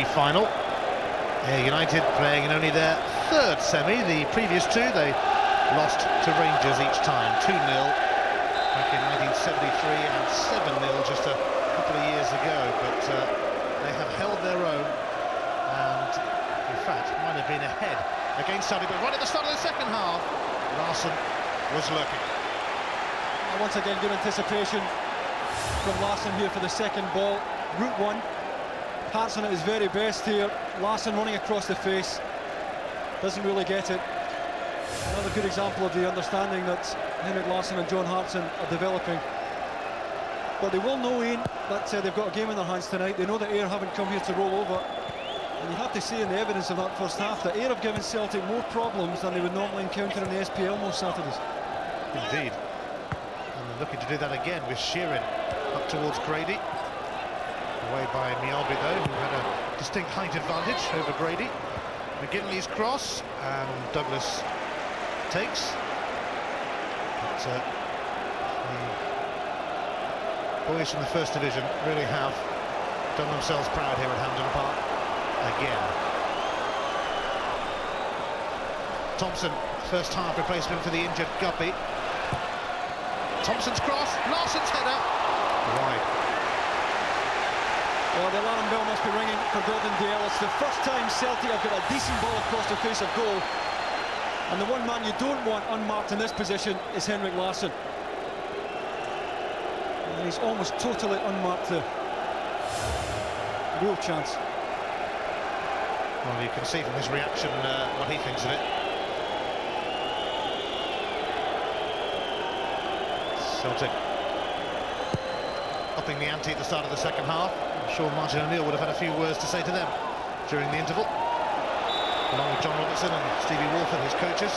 Final. United playing in only their third semi. The previous two they lost to Rangers each time, 2-0 back in 1973 and 7-0 just a couple of years ago, but they have held their own and in fact might have been ahead against Celtic, but right at the start of the second half Larsson was lurking. Once again, good anticipation from Larsson here for the second ball. Route one. Hartson at his very best here. Larsson running across the face. Doesn't really get it. Another good example of the understanding that Henrik Larsson and John Hartson are developing. But they will know, Ian, that they've got a game in their hands tonight. They know that Ayr haven't come here to roll over. And you have to see in the evidence of that first half that Ayr have given Celtic more problems than they would normally encounter in the SPL most Saturdays. Indeed. And they're looking to do that again with Sheeran up towards Grady. Away by Mjolby though, who had a distinct height advantage over Grady. McGinley's cross, and Douglas takes. But the boys from the First Division really have done themselves proud here at Hampden Park again. Thompson, first half replacement for the injured Guppy. Thompson's cross, Larsson's header, wide. Well, the alarm bell must be ringing for Gordon Dale. It's the first time Celtic have got a decent ball across the face of goal. And the one man you don't want unmarked in this position is Henrik Larsson. And he's almost totally unmarked there. Real chance. Well, you can see from his reaction what he thinks of it. Celtic upping the ante at the start of the second half. I'm sure Martin O'Neill would have had a few words to say to them during the interval, along with John Robertson and Stevie Wolford, his coaches.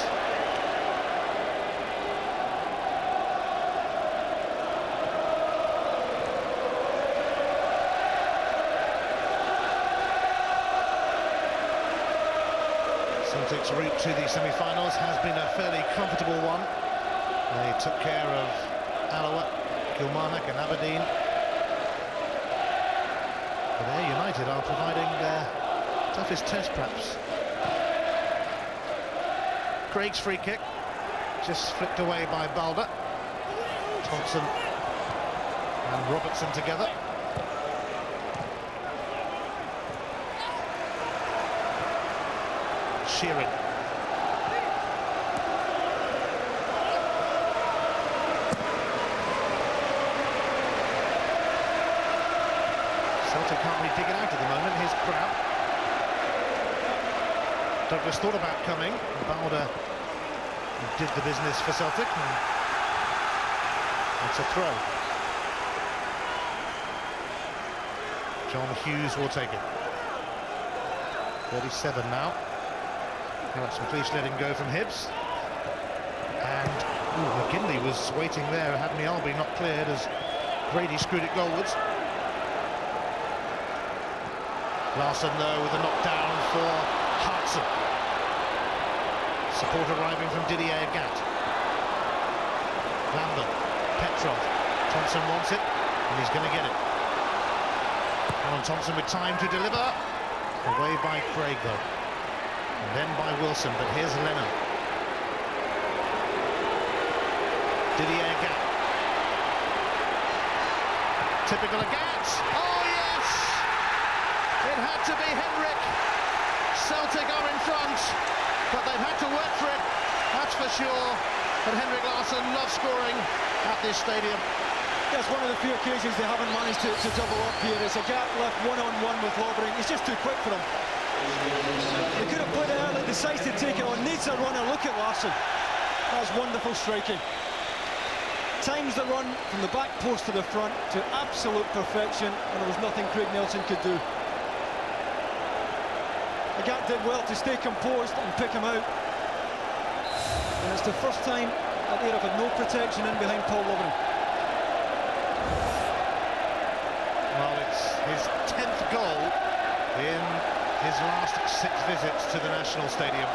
Celtic's route to the semi-finals has been a fairly comfortable one. They took care of Alloa, Kilmarnock and Aberdeen. But Ayr United are providing their toughest test, perhaps. Craig's free kick, just flicked away by Balder. Thompson and Robertson together. Sheeran. Celtic can't really dig it out at the moment. Here's Crouch. Douglas thought about coming. Balder did the business for Celtic. And it's a throw. John Hughes will take it. 37 now. Alex McLeish let him go from Hibs. And McGinley was waiting there. Had Mjolby not cleared as Grady screwed it goalwards. Larsson though with a knockdown for Hartson. Support arriving from Didier Agat. Lambert, Petrov. Thompson wants it and he's going to get it. Alan Thompson with time to deliver. Away by Craig though. And then by Wilson, but here's Lennon. Didier Agat. Typical Agat. Oh yes! It had to be Henrik. Celtic are in front, but they've had to work for it, that's for sure. But Henrik Larsson loves scoring at this stadium. That's one of the few occasions they haven't managed to double up here. It's a gap left one-on-one with Lovering. He's just too quick for him. They could have put it early, decides to take it on, needs a runner. Look at Larsson. That's wonderful striking. Times the run from the back post to the front to absolute perfection, and there was nothing Craig Nelson could do. Agat did well to stay composed and pick him out. And it's the first time that Ayr have had no protection in behind Paul Lovering. Well, it's his 10th goal in his last 6 visits to the National Stadium.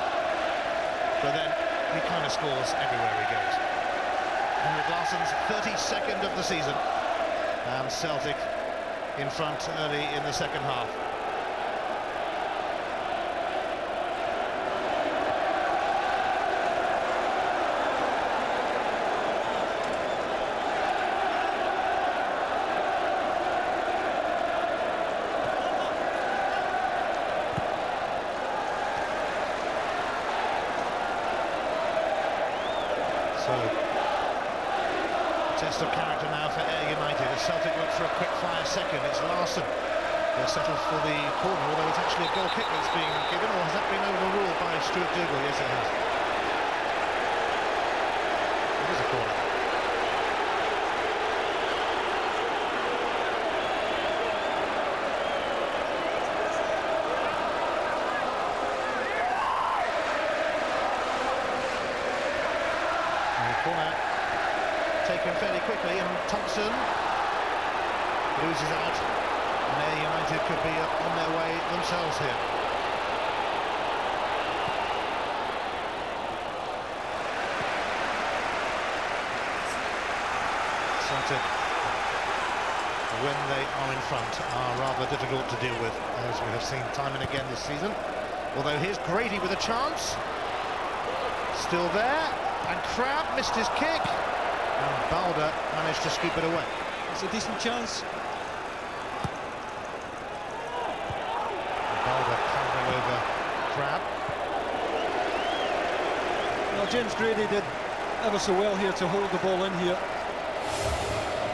But then he kind of scores everywhere he goes. Henrik Larsson's 32nd of the season, and Celtic in front early in the second half. Test of character now for Ayr United as Celtic look for a quick fire second. It's Larsson. They're settled for the corner, although it's actually a goal kick that's being given, or has that been overruled by Stuart Dougal? Yes, it has. It is a corner. And the corner taken fairly quickly, and Thompson loses out. And Ayr United could be on their way themselves here. Celtic, when they are in front, are rather difficult to deal with, as we have seen time and again this season. Although here's Grady with a chance. Still there, and Crabb missed his kick, and Balder managed to scoop it away. It's a decent chance. Balder clambering over Crabb. Well, James Grady did ever so well here to hold the ball in here.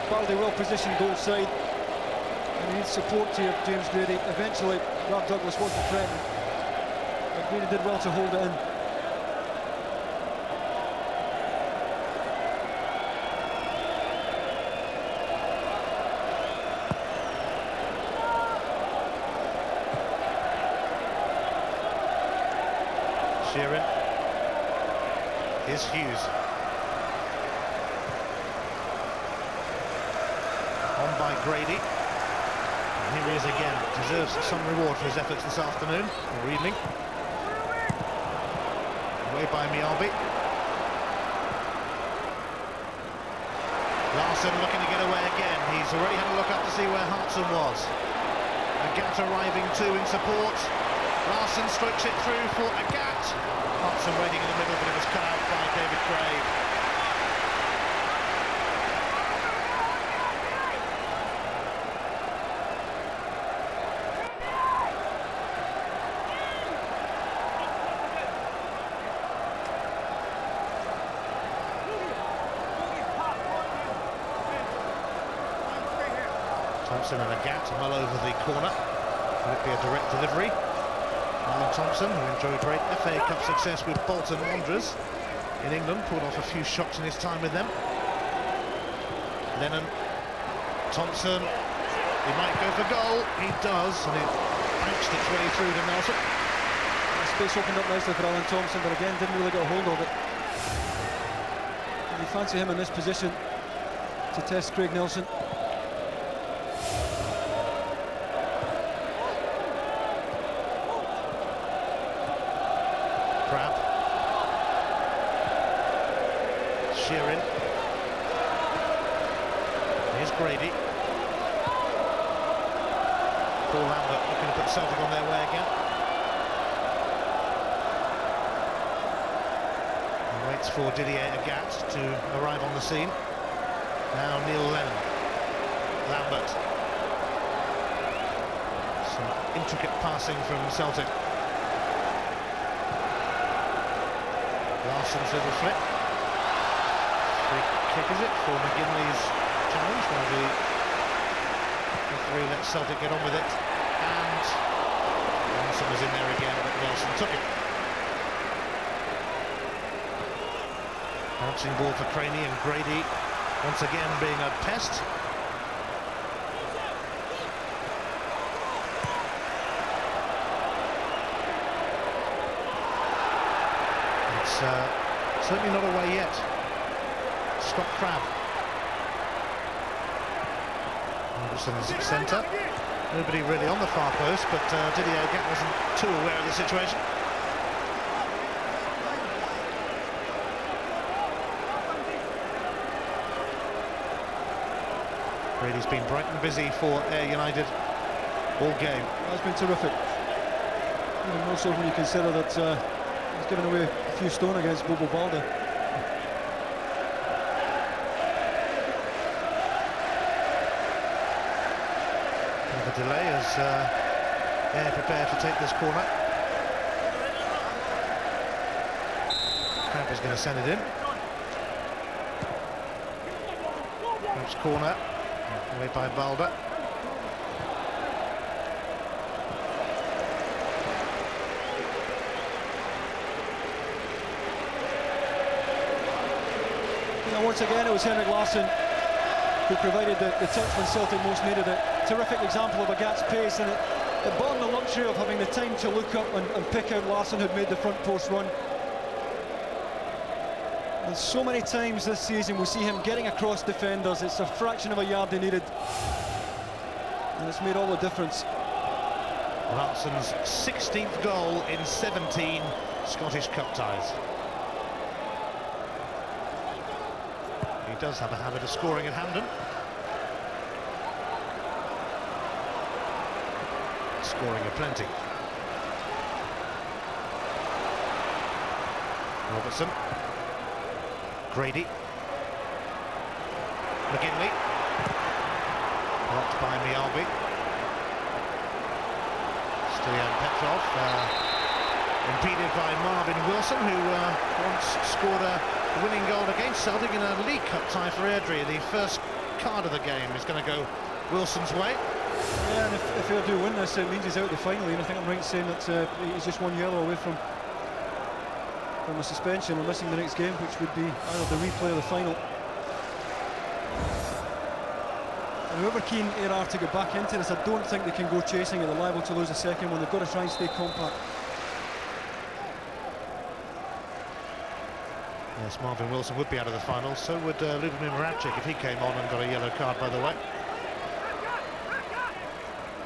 Baldy well positioned goal side, and he needs support here, James Grady. Eventually, Rob Douglas wasn't threatened, but Grady did well to hold it in. Sheeran. Here's Hughes. On by Grady. And here he is again. Deserves some reward for his efforts this afternoon, or evening. Away by Mialbi. Larsson looking to get away again. He's already had a look up to see where Hartson was. Agat arriving too in support. Larsson strokes it through for Agat. Hartson waiting in the middle, but it was cut out by David Craig. Thompson and Agat well over the corner. Will it be a direct delivery? Alan Thompson, who enjoyed great FA Cup success with Bolton Wanderers in England, pulled off a few shots in his time with them. Lennon, Thompson, he might go for goal. He does, and it bounced its way through to Nelson. Space opened up nicely for Alan Thompson, but again didn't really get a hold of it. And you fancy him in this position to test Craig Nelson. Crabb. Sheeran. Here's Grady. Paul Lambert looking to put Celtic on their way again. He waits for Didier Agat to arrive on the scene. Now Neil Lennon. Lambert. Some intricate passing from Celtic. Larsson's little flip. Free kick, is it, for McGinley's challenge? Well, the referee lets Celtic get on with it, and Larsson was in there again, but Nelson took it. Bouncing ball for Craney, and Grady once again being a pest. Certainly not away yet. Scott Crabb. Anderson is at centre. Nobody really on the far post, but Didier Agat wasn't too aware of the situation. Brady's been bright and busy for Ayr United all game. That's been terrific. Even more so when you consider that he's given away a few stone against Bobo Balder. Bit of a delay as Ayr prepare to take this corner. Crabb is going to send it in. Celtic's corner, away by Balder. Once again, it was Henrik Larsson who provided the touch when Celtic most needed it. Terrific example of a Gat's pace, and it bought him the luxury of having the time to look up and pick out Larsson, who'd made the front post run. And so many times this season we see him getting across defenders. It's a fraction of a yard they needed, and it's made all the difference. Larsson's 16th goal in 17 Scottish Cup ties. He does have a habit of scoring at Hampden. Scoring aplenty. Robertson. Grady. McGinley. Blocked by Mialbi. Stoyan Petrov. Impeded by Marvin Wilson, who once scored a winning goal against Celtic in a League Cup tie for Airdrie. The first card of the game is going to go Wilson's way. Yeah, and if Airdrie win this, it means he's out of the final. And I think I'm right in saying that he's just one yellow away from a suspension or missing the next game, which would be either the replay of the final. And whoever keen Ayr are to get back into this, I don't think they can go chasing it. They're liable to lose a second one. They've got to try and stay compact. Yes, Marvin Wilson would be out of the final, so would Lubomir Moravcik if he came on and got a yellow card, by the way.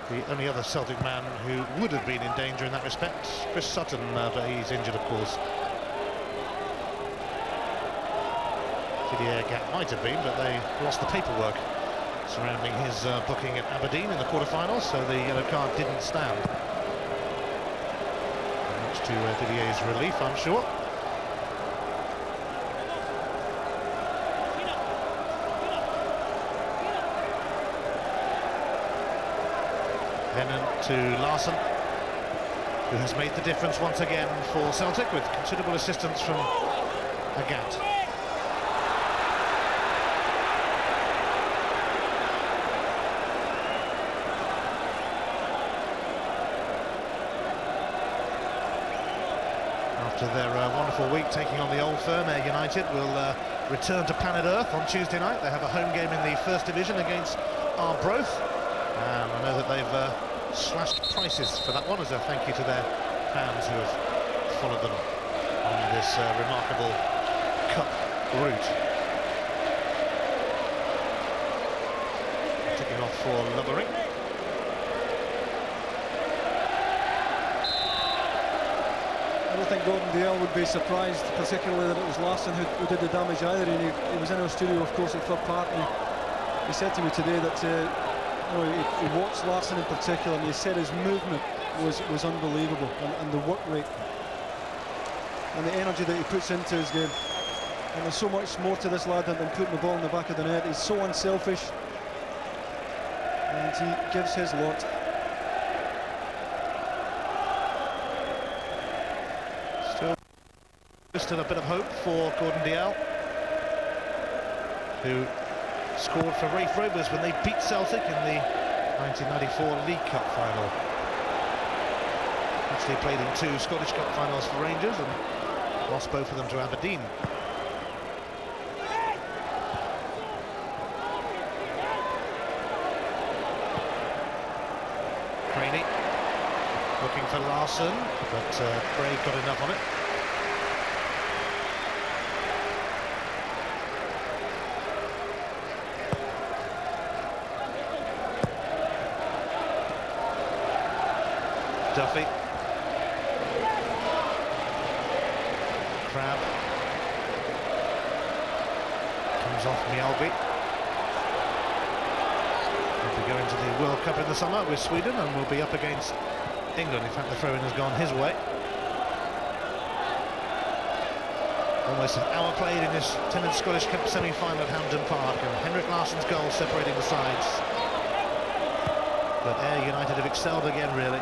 The only other Celtic man who would have been in danger in that respect, Chris Sutton, but he's injured, of course. Didier Gat might have been, but they lost the paperwork surrounding his booking at Aberdeen in the quarter-final, so the yellow card didn't stand. Much to Didier's relief, I'm sure. Lennon to Larsson, who has made the difference once again for Celtic with considerable assistance from Agat. After their wonderful week taking on the Old Firm, Ayr United will return to planet Earth on Tuesday night. They have a home game in the First Division against Arbroath. And I know that they've slashed prices for that one as a thank you to their fans who have followed them on this remarkable cup route. Ticking off for Lovering. I don't think Gordon Dalziel would be surprised, particularly that it was Larsson who did the damage either. And he was in our studio, of course, at Third Park, and he said to me today that he watched Larsson in particular, and he said his movement was unbelievable, and the work rate and the energy that he puts into his game. And there's so much more to this lad than putting the ball in the back of the net. He's so unselfish, and he gives his lot. Still a bit of hope for Gordon Dalziel, who scored for Raith Rovers when they beat Celtic in the 1994 League Cup final. Actually played in 2 Scottish Cup finals for Rangers and lost both of them to Aberdeen. Craney looking for Larsson, but Craig got enough on it. Duffy. Crab. Comes off Mialbi. We'll be going to the World Cup in the summer with Sweden, and we'll be up against England. In fact, the throw-in has gone his way. Almost an hour played in this 10th Scottish Cup semi-final at Hampden Park, and Henrik Larsson's goal separating the sides. But Ayr United have excelled again, really.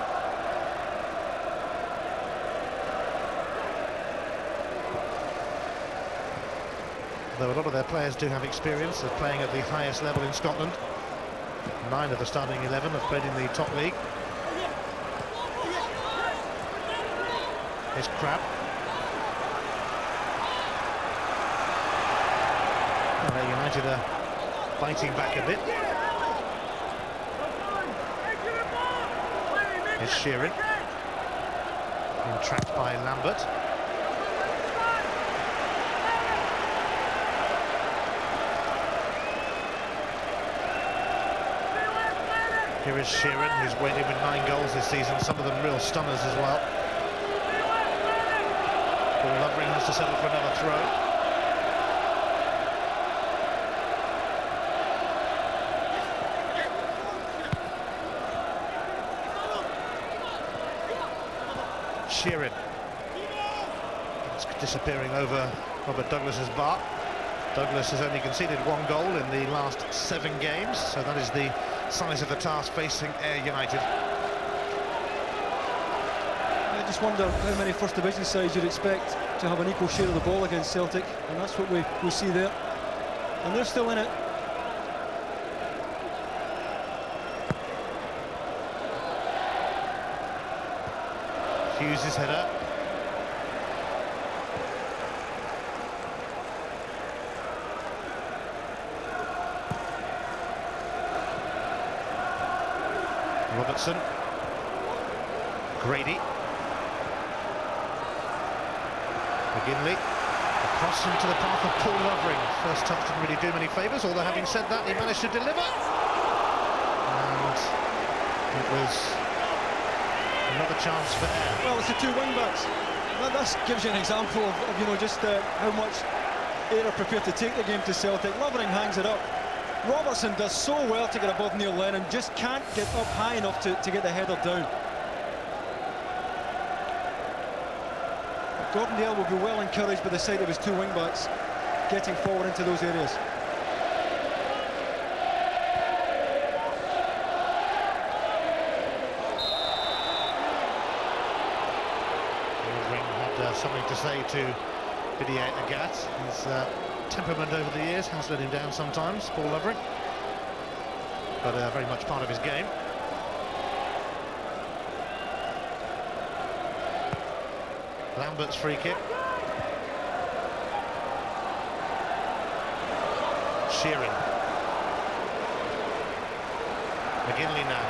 Though a lot of their players do have experience of playing at the highest level in Scotland. 9 of the starting 11 have played in the top league. Here's Crab. United are biting back a bit. Here's Sheeran. Being trapped by Lambert. Here is Sheeran, who's weighed in with 9 goals this season, some of them real stunners as well. Paul Lovering has to settle for another throw. Sheeran. It's disappearing over Robert Douglas's bar. Douglas has only conceded 1 goal in the last 7 games, so that is the size of the task facing Ayr United. I just wonder how many First Division sides you'd expect to have an equal share of the ball against Celtic, and that's what we see there. And they're still in it. Hughes' header. Robertson. Grady. McGinley. Across into the path of Paul Lovering. First touch didn't really do him any favours, although having said that, he managed to deliver. And it was another chance for Ayr. Well, it's the 2 wing-backs. That gives you an example of you know, just how much Ayr are prepared to take the game to Celtic. Lovering hangs it up. Robertson does so well to get above Neil Lennon, just can't get up high enough to get the header down. Gordon Dale will be well encouraged by the sight of his 2 wing-backs getting forward into those areas. Something to say to Didier Agathe. His temperament over the years has let him down sometimes, Paul Lovering, but very much part of his game. Lambert's free kick. Sheeran. McGinley now.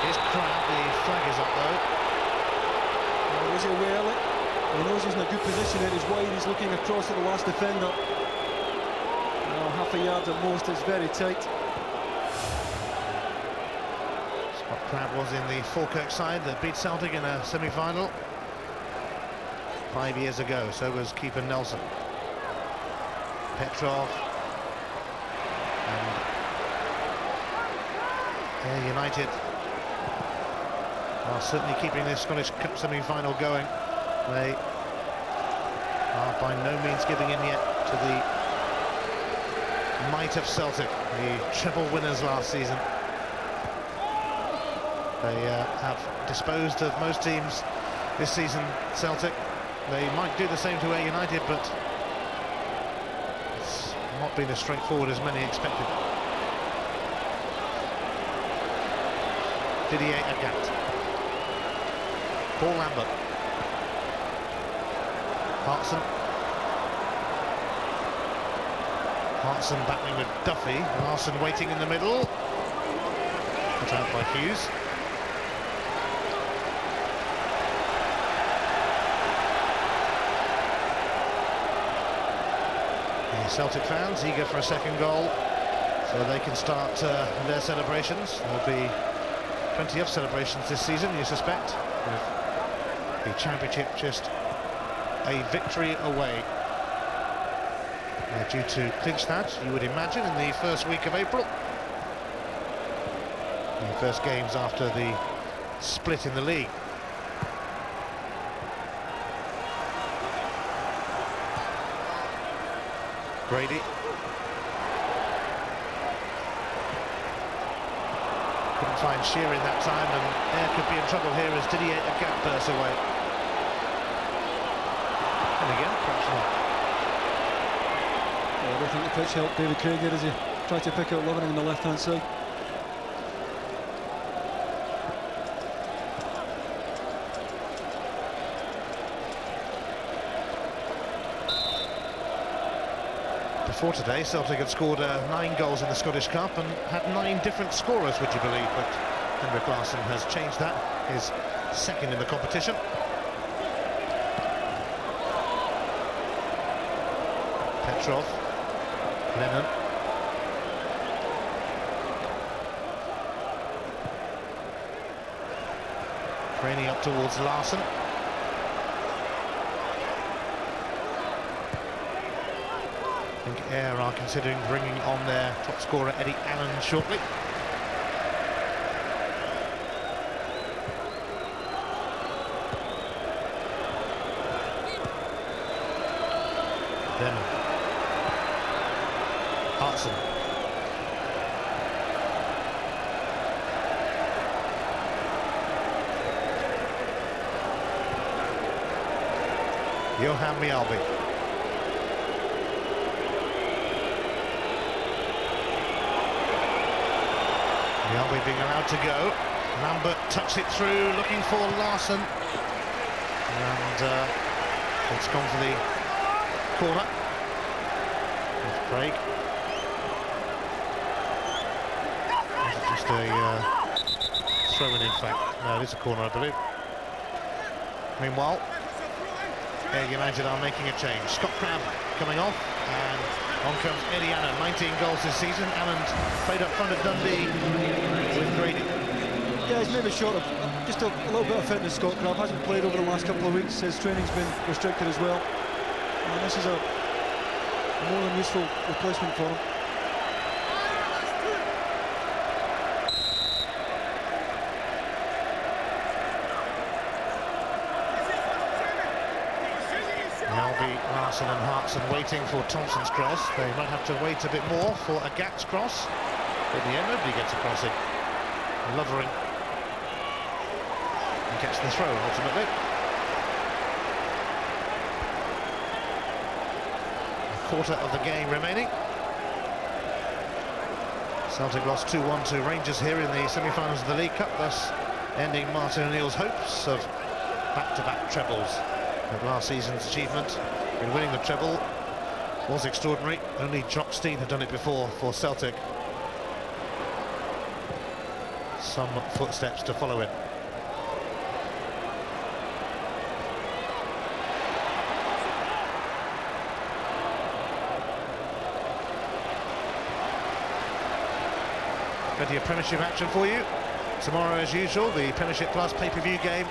Here's Crab, the flag is up though. Well, was he aware of it? He knows he's in a good position there, he's wide, he's looking across at the last defender. Well, half a yard at most, it's very tight. Scott Crab was in the Falkirk side that beat Celtic in a semi-final 5 years ago, so was keeper Nelson. Petrov. And Ayr United are certainly keeping this Scottish Cup semi-final going. They are by no means giving in yet to the might of Celtic, the treble winners last season. They have disposed of most teams this season, Celtic. They might do the same to Ayr United, but it's not been as straightforward as many expected. Didier Agathe. Paul Lambert. Hartson. Hartson battling with Duffy. Larson waiting in the middle. Put out by Hughes. The Celtic fans eager for a second goal, so they can start their celebrations. There'll be plenty of celebrations this season, you suspect, with the championship just a victory away. They're due to clinch that, you would imagine, in the first week of April. The first games after the split in the league. Grady. Couldn't find Sheeran that time, and Ayr could be in trouble here as Didier Agathe bursts away. Crouching again, crouching on. I don't think the pitch helped David Craig there as he tried to pick out Loving on the left-hand side. Before today, Celtic had scored 9 goals in the Scottish Cup and had 9 different scorers, would you believe? But Henrik Larsson has changed that, his second in the competition. Petrov, Lennon. Craning up towards Larsson. I think Ayr are considering bringing on their top scorer Eddie Allen shortly. Lennon. Hartson. Johan Mjällby. Mjällby being allowed to go. Lambert tucks it through, looking for Larsson. And it's gone for the corner. With Craig. Is it just a throw-in, in fact? No, it is a corner, I believe. Meanwhile, Ayr United are making a change. Scott Crabb coming off, and on comes Eddie Allen. 19 goals this season. Allen played up front at Dundee with Grady. Yeah, he's maybe short of just a little bit of fitness. Scott Crabb hasn't played over the last couple of weeks. His training's been restricted as well. And this is a more than useful replacement for him. Mjällby, Larsson and Hartson waiting for Thompson's cross. They might have to wait a bit more for a Gat's cross. But in the end, nobody gets a crossing. Lovering and gets the throw ultimately. A quarter of the game remaining. Celtic lost 2-1 to Rangers here in the semi-finals of the League Cup, thus ending Martin O'Neill's hopes of back-to-back trebles. But last season's achievement in winning the treble was extraordinary. Only Jock Stein had done it before for Celtic. Some footsteps to follow in. Plenty of Premiership action for you. Tomorrow, as usual, the Premiership Plus pay-per-view game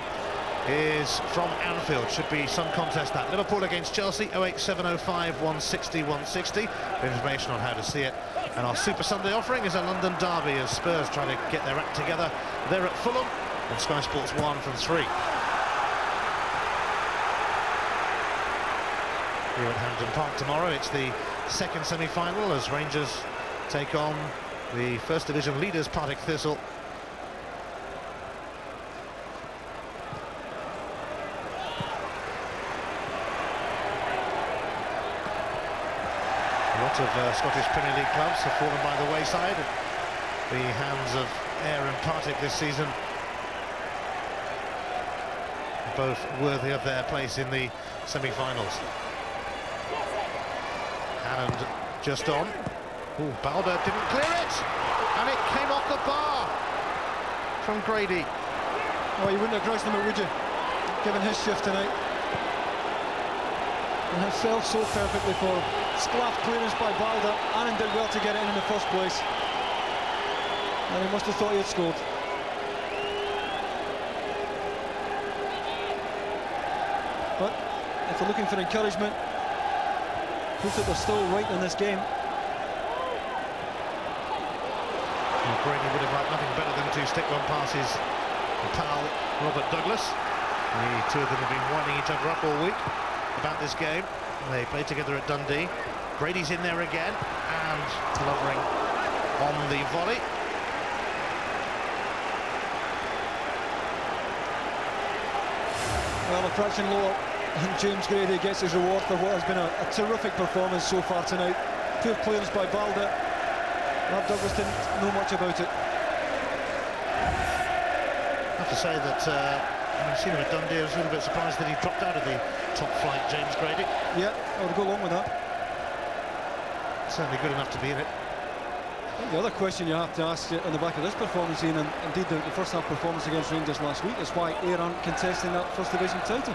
is from Anfield. Should be some contest that. Liverpool against Chelsea, 08705 160 160. Information on how to see it. And our Super Sunday offering is a London derby as Spurs try to get their act together. They're at Fulham on Sky Sports 1 from 3. Here at Hampden Park tomorrow, it's the second semi-final as Rangers take on the First Division leaders Partick Thistle. A lot of Scottish Premier League clubs have fallen by the wayside at the hands of Ayr and Partick this season. Both worthy of their place in the semi-finals. Hammond just on. Ooh, Balder didn't clear it, and it came off the bar from Grady. Oh, you wouldn't have grudged him it, would you? Given his shift tonight. And it fell so perfectly for him. Sclaf clearance by Balder. Annan did well to get it in the first place. And he must have thought he had scored. But if they're looking for encouragement, proof that they're still right in this game. Grady would have liked nothing better than to stick one past his pal Robert Douglas. The two of them have been winding each other up all week about this game. They played together at Dundee. Grady's in there again, and Lovering on the volley. Well, they're crouching lower. And James Grady gets his reward for what has been a terrific performance so far tonight. Poor clearance by Balda. Rob Douglas didn't know much about it. I have to say that I've seen him at Dundee. I was a little bit surprised that he dropped out of the top flight, James Grady. Yeah, I would go along with that. Certainly good enough to be in it. The other question you have to ask on the back of this performance, Ian, and indeed the first half performance against Rangers last week, is why Ayr aren't contesting that First Division title.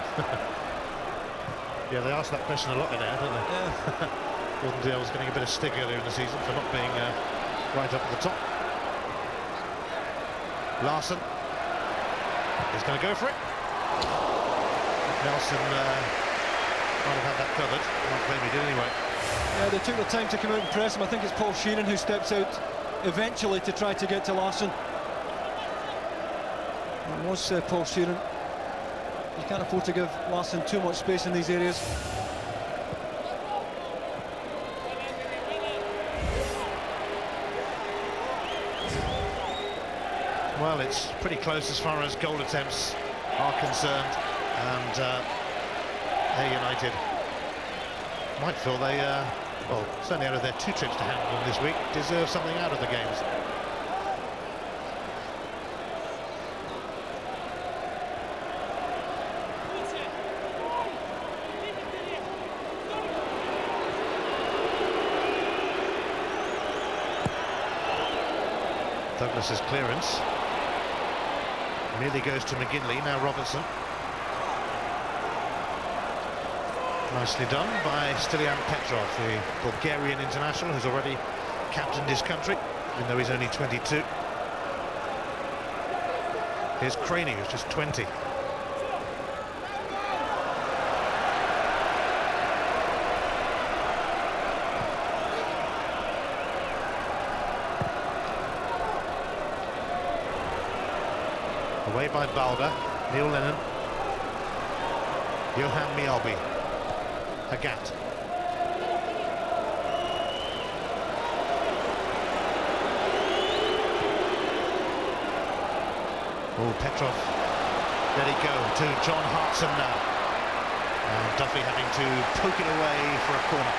Yeah, they ask that question a lot in Ayr, don't they? Yeah. Gordon Dale was getting a bit of stick earlier in the season for not being right up at the top. Larson is going to go for it. Nelson might have had that covered. Not claim he did anyway. Yeah, they took the time to come out and press him. I think it's Paul Sheeran who steps out eventually to try to get to Larson. It was Paul Sheeran. You can't afford to give Larson too much space in these areas. Well, it's pretty close as far as goal attempts are concerned, and Ayr United might feel they, well, certainly out of their 2 trips to Hampden this week, deserve something out of the games. Douglas's clearance nearly goes to McGinley. Now Robertson. Nicely done by Stilian Petrov, the Bulgarian international who's already captained his country, even though he's only 22. Here's Craney, who's just 20. Away by Balda, Neil Lennon, Johan Mjällby, Hagat. Oh, Petrov, let it go to John Hartson now. And Duffy having to poke it away for a corner.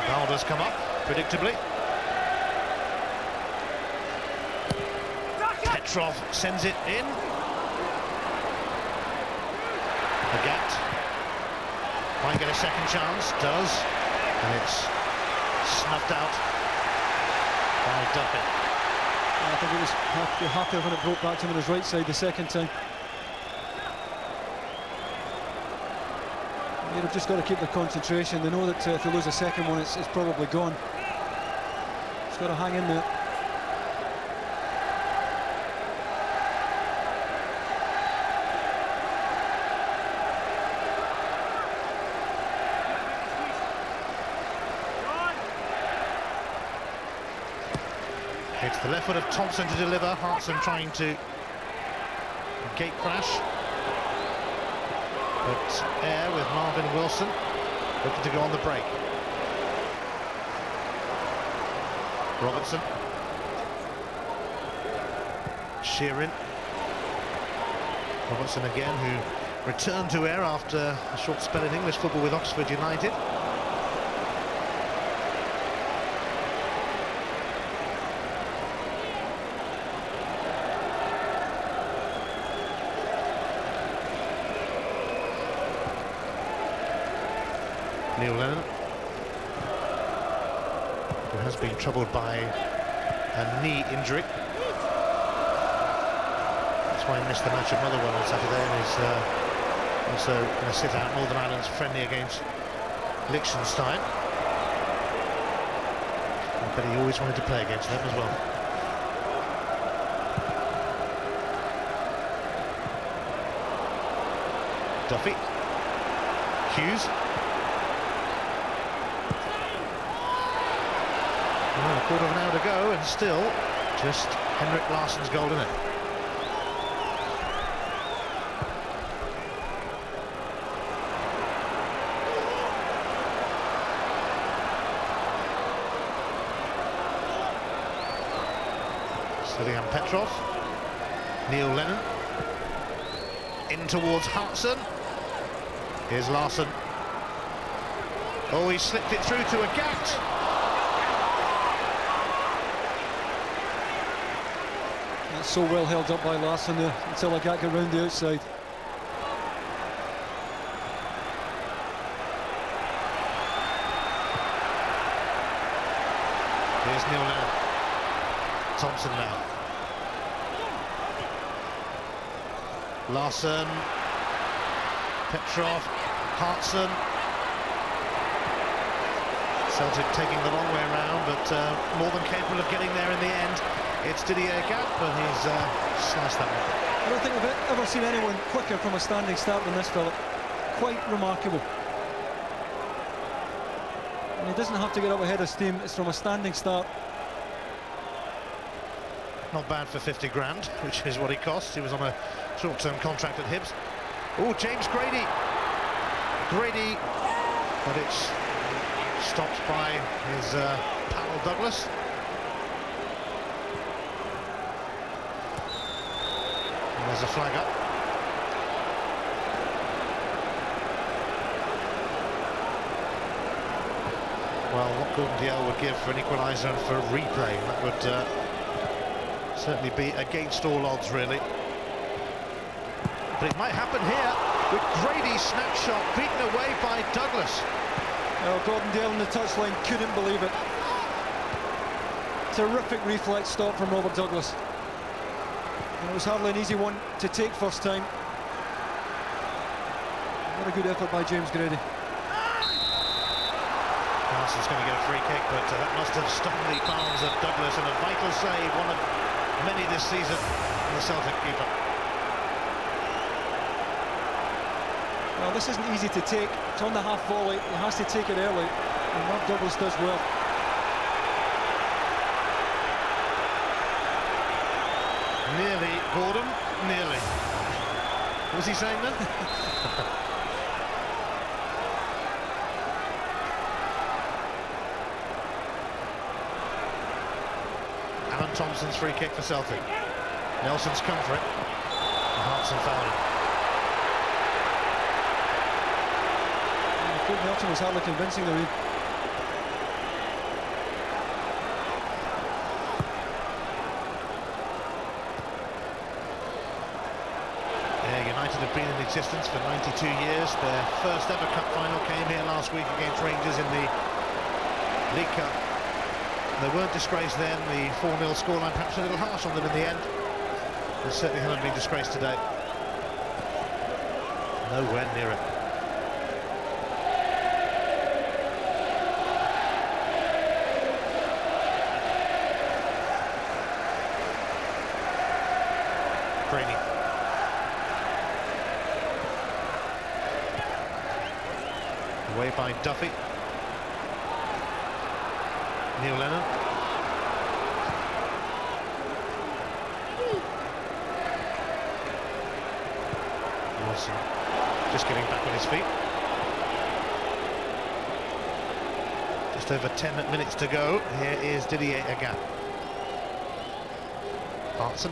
Balda's come up, predictably. Petrov sends it in. Hagat might get a second chance, does, and it's snuffed out by Duffy. I think it was happy when it broke back to him on his right side the second time. They've just got to keep their concentration. They know that if they lose a second one, it's probably gone. Just got to hang in there. It's the left foot of Thompson to deliver. Hartson trying to gate crash. But Ayr with Marvin Wilson looking to go on the break. Robertson. Sheeran. Robertson again, who returned to Ayr after a short spell in English football with Oxford United. Neil Lennon, who has been troubled by a knee injury. That's why he missed the match at Motherwell on Saturday, and is also going to sit out Northern Ireland's friendly against Liechtenstein. But he always wanted to play against them as well. Duffy. Hughes. Well, a quarter of an hour to go, and still Just Henrik Larsson's goal, isn't it? Stilian Petrov, Neil Lennon, in towards Hartson. Here's Larsson. Oh, he slipped it through to Agat. That's so well held up by Larsson there until Agat got round the outside. Here's Neil Lennon. Thompson now. Larsson, Petrov, Hartson. Celtic taking the long way around, but more than capable of getting there in the end. It's Didier Agat, but he's sliced that one. I don't think I've ever seen anyone quicker from a standing start than this fella. Quite remarkable. And he doesn't have to get up ahead of steam, it's from a standing start. Not bad for 50 grand, which is what he cost. He was on a short-term contract at Hibs. Oh, James Grady. Grady, but it's stopped by his pal Douglas. And there's a flag up. Well, what Gordon Dalziel would give for an equaliser and for a replay, that would certainly be against all odds, really. But it might happen here with Grady's snapshot beaten away by Douglas. Well, Gordon Dalziel in the touchline couldn't believe it. Terrific reflex stop from Robert Douglas. And it was hardly an easy one to take first time. What a good effort by James Grady. Larson's going to get a free kick, but that must have stung the palms of Douglas, and a vital save, one of many this season from the Celtic keeper. Well, this isn't easy to take. It's on the half volley. He has to take it early, and Rob Douglas does well. Nearly, Gordon, nearly. What was he saying then? Alan Thompson's free kick for Celtic. Nelson's come for it. And Hartson fouled him. Craig Melton was hardly convincing the lead. Yeah, United have been in existence for 92 years. Their first ever cup final came here last week against Rangers in the League Cup. They weren't disgraced then. The 4-0 scoreline perhaps a little harsh on them in the end. They certainly haven't been disgraced today. Nowhere near it. Brady. Away by Duffy. Neil Lennon. Wilson just getting back on his feet. Just over 10 minutes to go. Here is Didier Agat. Hartson.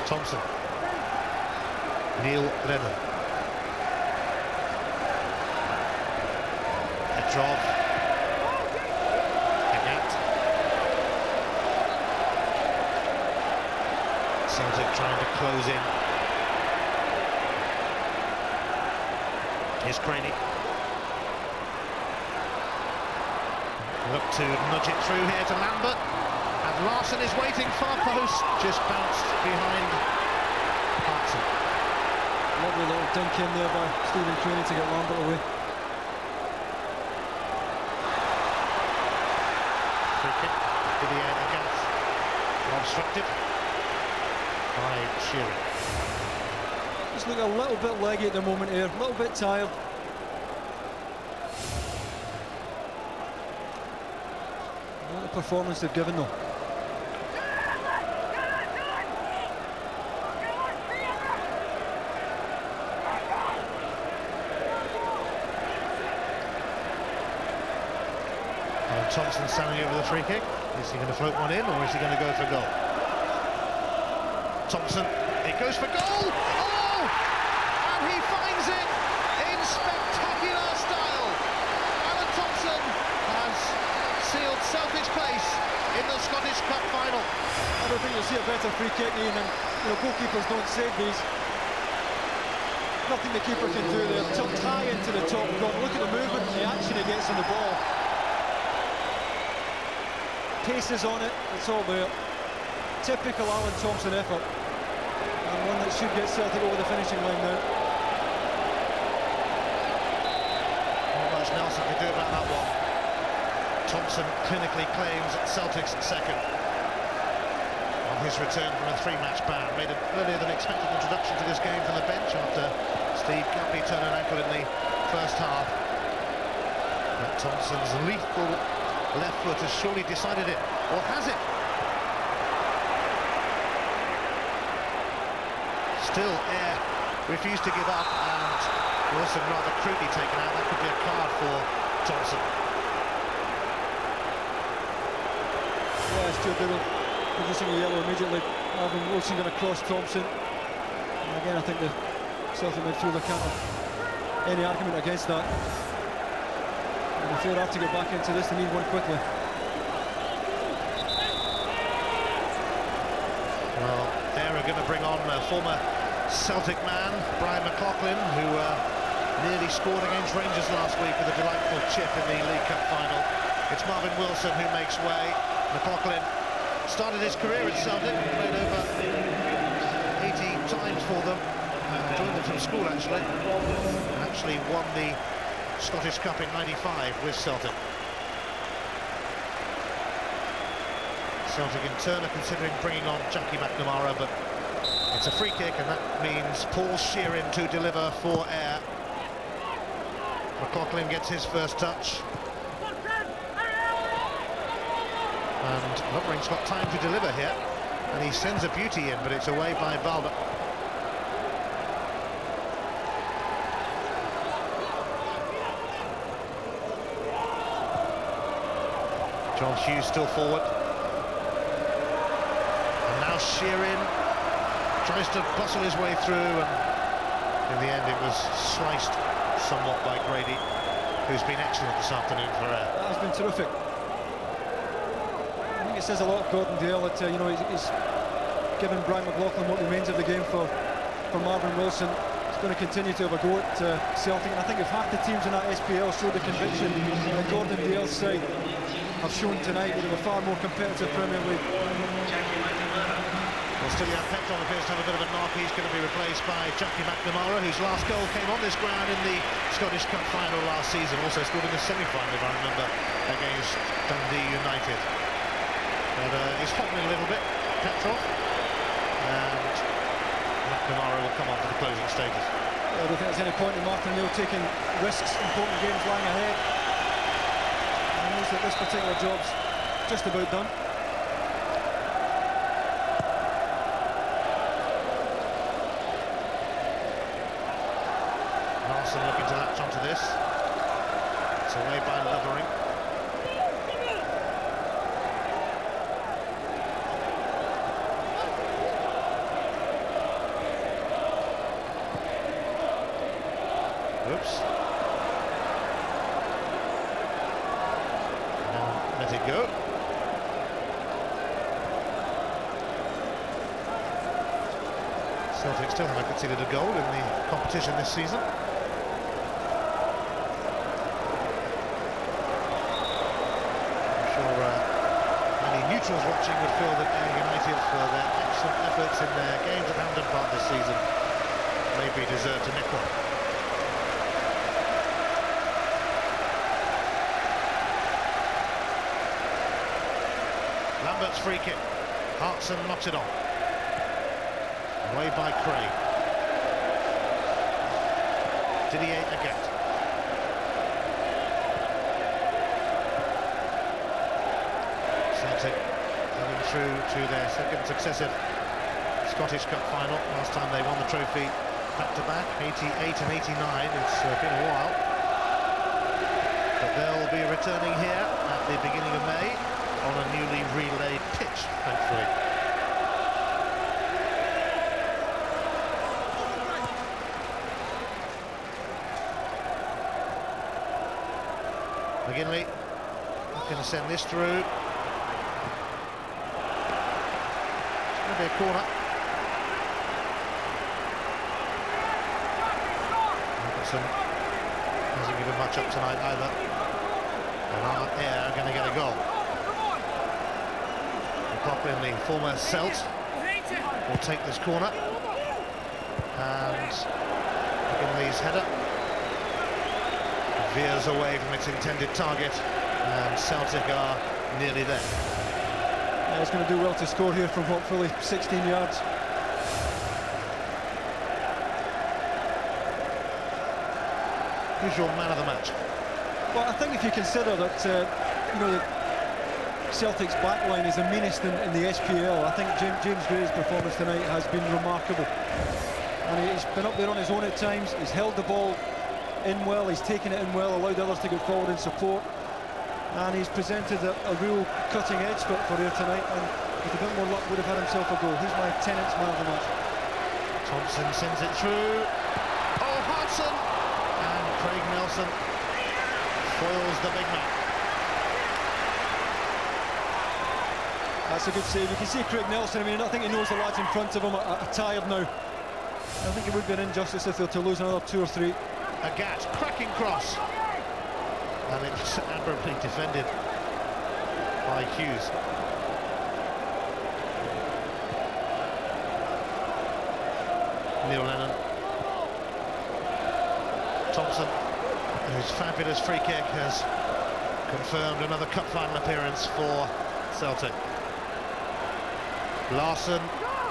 Thompson. Neil Lennon. Petrov. Agat. Celtic trying to close in. Here's Craney. Look to nudge it through here to Lambert. And Larsson is waiting, far post, just bounced behind Hartson. Lovely little dink in there by Stephen Craney to get Lambert away. free kick to the end against, obstructed by Shearing. Just look a little bit leggy at the moment here, a little bit tired. What a performance they've given though. Thompson standing over the free kick. Is he going to float one in, or is he going to go for goal? Thompson, it goes for goal! Oh! And he finds it in spectacular style. Alan Thompson has sealed Celtic's place in the Scottish Cup final. I don't think you'll see a better free kick, Ian, and goalkeepers don't save these. Nothing the keeper can do there. Tucked high into the top corner. Look at the movement and the action he gets on the ball. Paces on it, it's all there. Typical Alan Thompson effort, and one that should get Celtic over the finishing line now. Not much Nelson can do about that one. Thompson clinically claims Celtic's second on his return from a 3-match ban. Made an earlier than expected introduction to this game from the bench after Steve Guppy turned an ankle in the first half. But Thompson's lethal left foot has surely decided it, or has it? Still, Ayr refused to give up, and Wilson rather crudely taken out. That could be a card for Thompson. Yeah, Stuart Duggan producing a yellow immediately. Marvin Wilson going to cross Thompson. And again, I think the Celtic midfielder can't have any argument against that. And if they'll have to get back into this, they need one quickly. Well, Ayr are going to bring on a former Celtic man, Brian McLaughlin, who nearly scored against Rangers last week with a delightful chip in the League Cup final. It's Marvin Wilson who makes way. McLaughlin started his career at Celtic, played over 80 times for them, joined them from school actually, and actually won the Scottish Cup in '95 with Celtic. Celtic in turn are considering bringing on Jackie McNamara, but it's a free kick, and that means Paul Shearing to deliver for Ayr. McLaughlin gets his first touch, and Lovering's got time to deliver here, and he sends a beauty in, but it's away by Balder. John Hughes still forward. And now Shearing tries to bustle his way through, and in the end it was sliced somewhat by Grady, who's been excellent this afternoon for Ayr. That has been terrific. I think it says a lot of Gordon Dale that he's given Brian McLaughlin what remains of the game for Marvin Wilson. He's going to continue to have a go at Celtic, and I think if half the teams in that SPL show the conviction that Gordon Dale's side have shown tonight, with a far more competitive Premier League. Well, Stilian Petrov appears to have a bit of a knock. He's going to be replaced by Jackie McNamara, whose last goal came on this ground in the Scottish Cup final last season. Also scored in the semi-final, if I remember, against Dundee United. But he's hobbling a little bit, Petrov, and McNamara will come on for the closing stages. I don't think there's any point in Martin Neil taking risks, important games lying ahead. He knows that this particular job's just about done. Larson looking to latch onto this. It's away by Lovering. Oops. Now let it go. Celtic still haven't conceded a goal in the competition this season. I'm sure many neutrals watching would feel that Ayr United, for their excellent efforts in their games at Hampden Park this season, maybe deserve to nick one. Lambert's free kick. Hartson knocks it on. Away by Craig. Didier Agat. Celtic heading through to their second successive Scottish Cup final. Last time they won the trophy back-to-back, 88 and 89. It's been a while. But they'll be returning here at the beginning of May on a newly relaid pitch, thankfully. McGinley going to send this through. It's going to be a corner. Robertson hasn't given much up tonight either. And Ayr are going to get a goal. McLaughlin, the former Celt, will take this corner. And McGinley's header veers away from its intended target, and Celtic are nearly there. Yeah, he's going to do well to score here from hopefully 16 yards. Who's your man of the match? Well, I think if you consider that, you know, Celtic's backline is the meanest in the SPL, I think James Gray's performance tonight has been remarkable. And he's been up there on his own at times. He's held the ball in well, he's taken it in well, allowed others to go forward in support, and he's presented a real cutting edge for here tonight, and with a bit more luck would have had himself a goal. He's my Tennent's man of the match. Thompson sends it through. Oh, Hartson! And Craig Nelson foils the big man. That's a good save. You can see Craig Nelson, I mean, I think he knows the lads in front of him are tired now. I think it would be an injustice if they were to lose another 2 or 3. Agat, cracking cross. And it's admirably defended by Hughes. Neil Lennon. Thompson, whose fabulous free kick has confirmed another cup final appearance for Celtic. Larson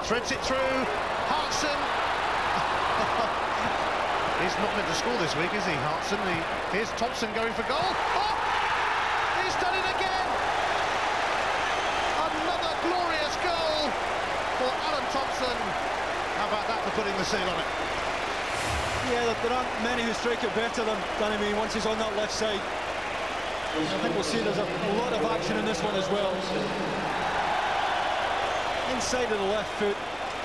threads it through. Hartson. He's not meant to score this week, is he, Hartson? Here's Thompson going for goal. Oh! He's done it again! Another glorious goal for Alan Thompson. How about that for putting the seal on it? Yeah, there aren't many who strike it better than him once he's on that left side. I think we'll see there's a lot of action in this one as well. Inside of the left foot,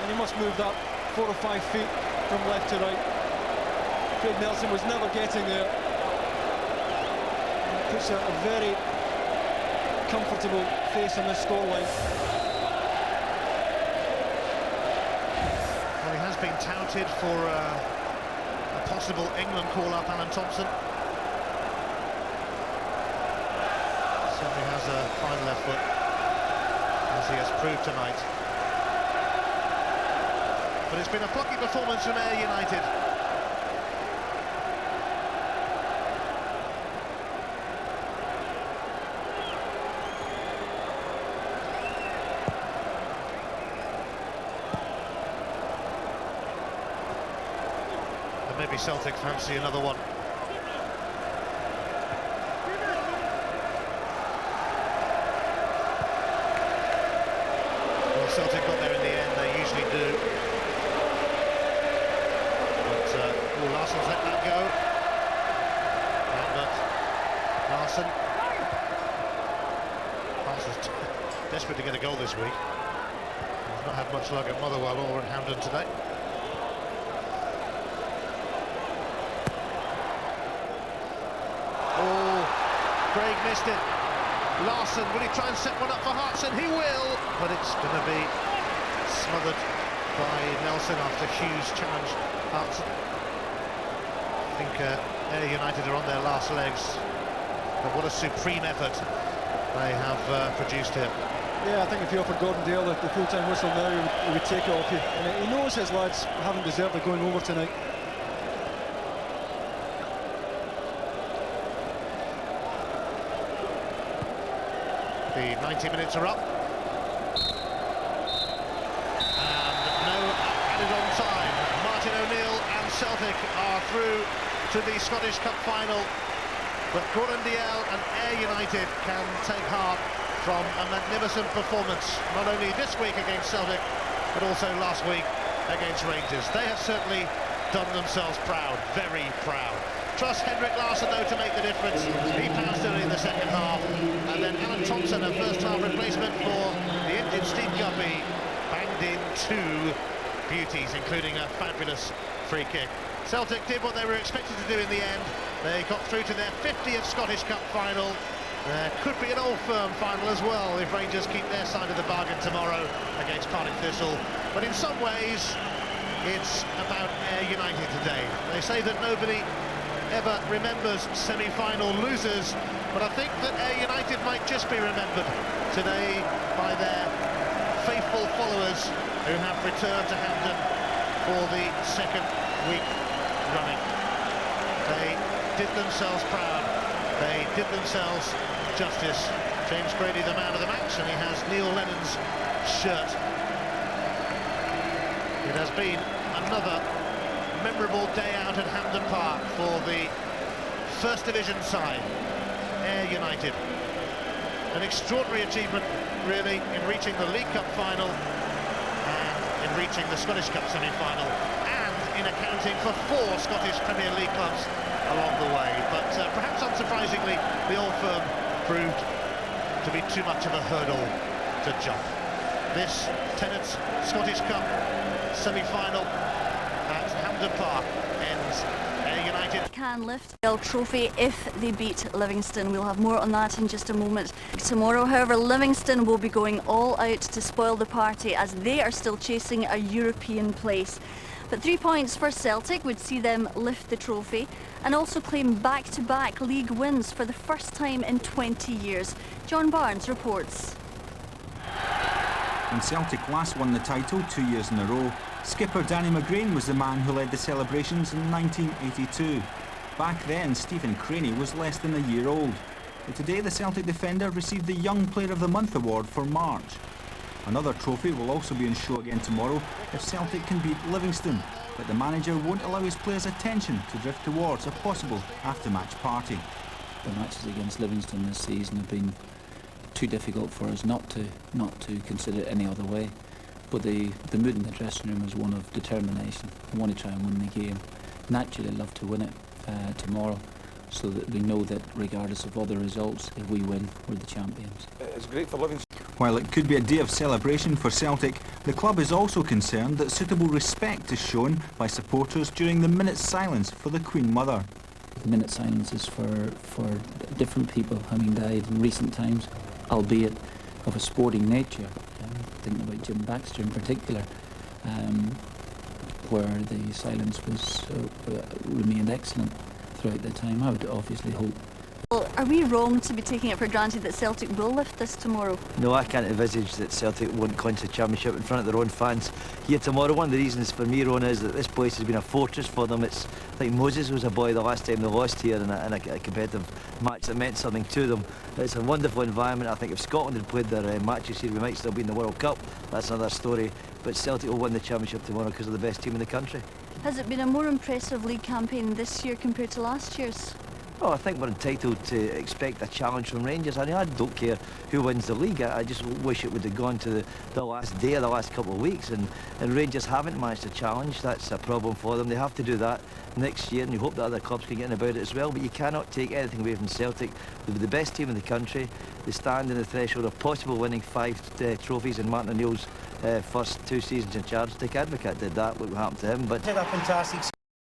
and he must move that 4 or 5 feet from left to right. Craig Nelson was never getting there. It puts a very comfortable face on this scoreline. Well, he has been touted for a possible England call-up, Alan Thompson. Certainly has a fine left foot, as he has proved tonight. But it's been a plucky performance from Ayr United. Maybe Celtic fancy another one. Well, Celtic got there in the end, they usually do. But Larson's let that go. Larson. Larson's desperate to get a goal this week. He's not had much luck at Motherwell or at Hampden today. Craig missed it. Larson, will he try and set one up for Hartson? He will, but it's going to be smothered by Nelson after Hughes challenged Hartson. I think Ayr United are on their last legs, but what a supreme effort they have produced here. Yeah, I think if you offered Gordon Dale the full-time whistle now, he would take it off you. And he knows his lads haven't deserved it going over tonight. The 90 minutes are up. Celtic are through to the Scottish Cup final, but Gordon Dalziel and Ayr United can take heart from a magnificent performance, not only this week against Celtic, but also last week against Rangers. They have certainly done themselves proud, very proud. Trust Henrik Larsson, though, to make the difference. He pounced early in the second half, and then Alan Thompson, a first-half replacement for the injured Steve Guppy, banged in 2 beauties, including a fabulous free kick. Celtic did what they were expected to do in the end. They got through to their 50th Scottish Cup final. There could be an Old Firm final as well if Rangers keep their side of the bargain tomorrow against Partick Thistle. But in some ways, it's about Ayr United today. They say that nobody ever remembers semi-final losers, but I think that Ayr United might just be remembered today by their faithful followers who have returned to Hampden for the second week running. They did themselves proud. They did themselves justice. James Grady, the man of the match, and he has Neil Lennon's shirt. It has been another memorable day out at Hampden Park for the First Division side, Ayr United. An extraordinary achievement, really, in reaching the League Cup final and in reaching the Scottish Cup semi-final, and in accounting for 4 Scottish Premier League clubs along the way. But perhaps unsurprisingly, the Old Firm proved to be too much of a hurdle to jump. This Tennent's Scottish Cup semi-final at Hampden Park ends. Ayr United can lift the trophy if they beat Livingston. We'll have more on that in just a moment. Tomorrow, however, Livingston will be going all out to spoil the party as they are still chasing a European place. But 3 points for Celtic would see them lift the trophy and also claim back-to-back league wins for the first time in 20 years. John Barnes reports. When Celtic last won the title 2 years in a row, skipper Danny McGrain was the man who led the celebrations in 1982. Back then, Stephen Craney was less than a year old. But today, the Celtic defender received the Young Player of the Month award for March. Another trophy will also be on show again tomorrow if Celtic can beat Livingston, but the manager won't allow his players' attention to drift towards a possible after-match party. The matches against Livingston this season have been too difficult for us not to consider it any other way. But the mood in the dressing room is one of determination. We want to try and win the game. Naturally love to win it tomorrow, so that we know that regardless of other results, if we win, we're the champions. It's great for Livingston. While it could be a day of celebration for Celtic, the club is also concerned that suitable respect is shown by supporters during the minute's silence for the Queen Mother. The minute silence is for different people having died in recent times, albeit of a sporting nature. Thinking about Jim Baxter in particular, where the silence was remained excellent throughout the time. I would obviously hope. Well, are we wrong to be taking it for granted that Celtic will lift this tomorrow? No, I can't envisage that Celtic won't clinch the championship in front of their own fans here tomorrow. One of the reasons for me, Ron, is that this place has been a fortress for them. I think Moses was a boy the last time they lost here in a competitive match that meant something to them. It's a wonderful environment. I think if Scotland had played their matches here, we might still be in the World Cup. That's another story. But Celtic will win the championship tomorrow because they're the best team in the country. Has it been a more impressive league campaign this year compared to last year's? Oh, I think we're entitled to expect a challenge from Rangers. I mean, I don't care who wins the league. I just wish it would have gone to the last day or the last couple of weeks. And Rangers haven't managed to challenge. That's a problem for them. They have to do that next year, and you hope that other clubs can get in about it as well. But you cannot take anything away from Celtic. They're the best team in the country. They stand in the threshold of possible winning 5 trophies in Martin O'Neill's first 2 seasons in charge. Dick Advocaat did that. Look what happened to him. But had a fantastic